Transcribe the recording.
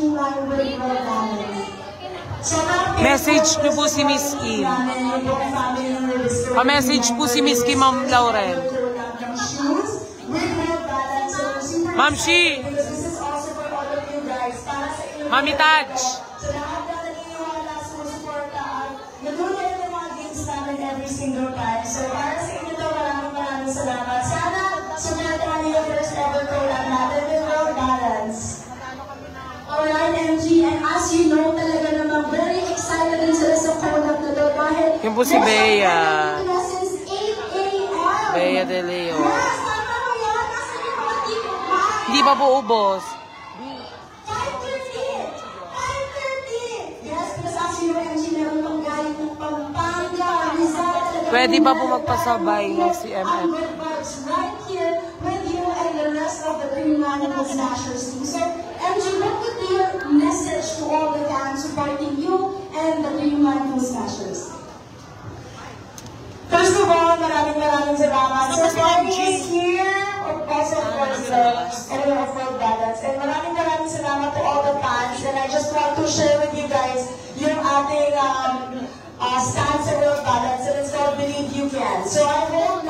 streamline with your balance. Message niyo po si Miss Kim. Pa-message po si Miss Kim, Ma'am Lauren. Ma'am Shi. Mami Taj. Every single time. So, para sa inyo ito, maraming salamat. Sana, sumunod niyo yung first ever collab natin with World Balance. Alright, MG, and as you know, talaga naman, very excited din sila sa collab na ito dahil yung po si Bea. Since 8 a.m. Bea De Leo. Yes, tama mo yan. Nasa yung mga tipo. Hindi pa po ubos. 5:30. 5:30. Yes, because as you know, MG, meron pang galing ng Pampanga, Rizal. Pwede pa po magpasabay ng CMF. Right here with you and the rest of the Premium Animal Smashers team. So, MG, what would be your message to all the fans supporting you and the Premium Animal Smashers? First of all, maraming salamat. So, Barney is here, also of course, the owner of World Balance. And maraming salamat to all the fans. And I just want to share with you guys yung ating stand sa World Balance, and it's called Believe You Can. So I hope